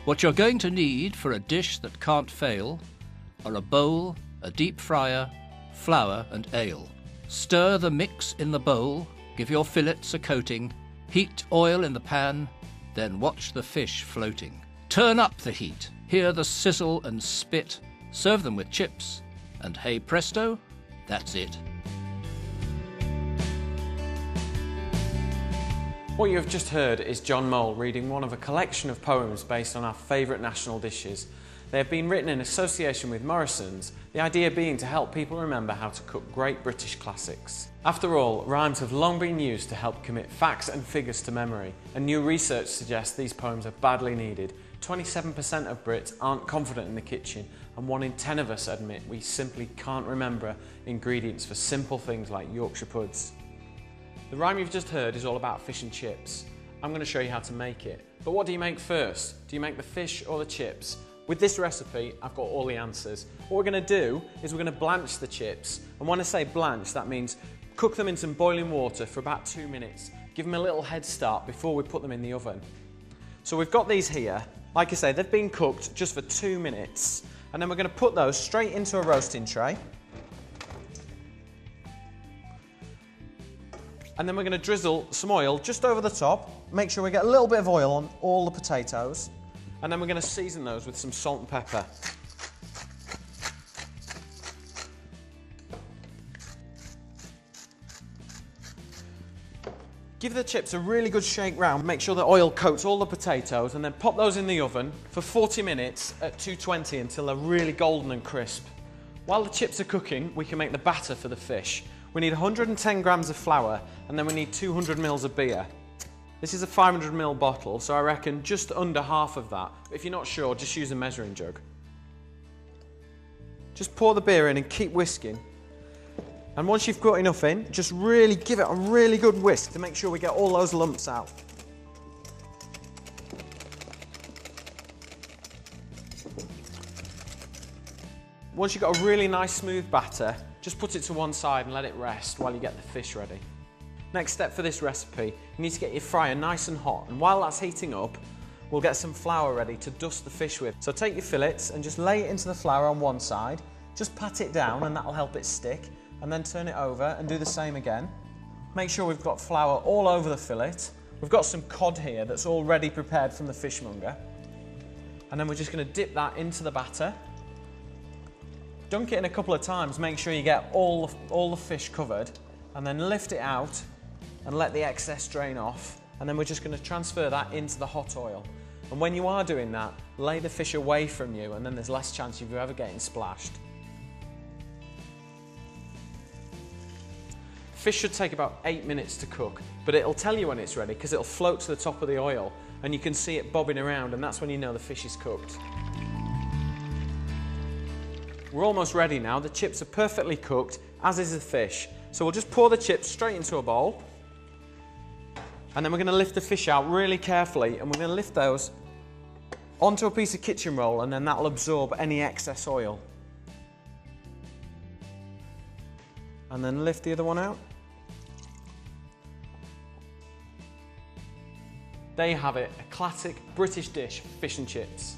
What you're going to need for a dish that can't fail are a bowl, a deep fryer, flour and ale. Stir the mix in the bowl, give your fillets a coating, heat oil in the pan, then watch the fish floating. Turn up the heat, hear the sizzle and spit, serve them with chips, and hey presto, that's it. What you have just heard is John Mole reading one of a collection of poems based on our favourite national dishes. They have been written in association with Morrisons, the idea being to help people remember how to cook great British classics. After all, rhymes have long been used to help commit facts and figures to memory, and new research suggests these poems are badly needed. 27% of Brits aren't confident in the kitchen, and 1 in 10 of us admit we simply can't remember ingredients for simple things like Yorkshire puds. The rhyme you've just heard is all about fish and chips. I'm going to show you how to make it. But what do you make first? Do you make the fish or the chips? With this recipe, I've got all the answers. What we're going to do is we're going to blanch the chips. And when I say blanch, that means cook them in some boiling water for about 2 minutes. Give them a little head start before we put them in the oven. So we've got these here. Like I say, they've been cooked just for 2 minutes. And then we're going to put those straight into a roasting tray. And then we're going to drizzle some oil just over the top. Make sure we get a little bit of oil on all the potatoes. And then we're going to season those with some salt and pepper. Give the chips a really good shake round. Make sure the oil coats all the potatoes and then pop those in the oven for 40 minutes at 220 until they're really golden and crisp. While the chips are cooking, we can make the batter for the fish. We need 110 grams of flour and then we need 200 ml of beer. This is a 500 ml bottle, so I reckon just under half of that. If you're not sure, just use a measuring jug. Just pour the beer in and keep whisking. And once you've got enough in, just really give it a really good whisk to make sure we get all those lumps out. Once you've got a really nice smooth batter, just put it to one side and let it rest while you get the fish ready. Next step for this recipe, you need to get your fryer nice and hot, and while that's heating up, we'll get some flour ready to dust the fish with. So take your fillets and just lay it into the flour on one side, just pat it down and that'll help it stick, and then turn it over and do the same again. Make sure we've got flour all over the fillet. We've got some cod here that's already prepared from the fishmonger. And then we're just going to dip that into the batter. Dunk it in a couple of times, make sure you get all the fish covered, and then lift it out and let the excess drain off. And then we're just going to transfer that into the hot oil. And when you are doing that, lay the fish away from you, and then there's less chance of you ever getting splashed. Fish should take about 8 minutes to cook, but it'll tell you when it's ready because it'll float to the top of the oil and you can see it bobbing around, and that's when you know the fish is cooked. We're almost ready now. The chips are perfectly cooked, as is the fish. So we'll just pour the chips straight into a bowl. And then we're going to lift the fish out really carefully, and we're going to lift those onto a piece of kitchen roll, and then that'll absorb any excess oil. And then lift the other one out. There you have it, a classic British dish, fish and chips.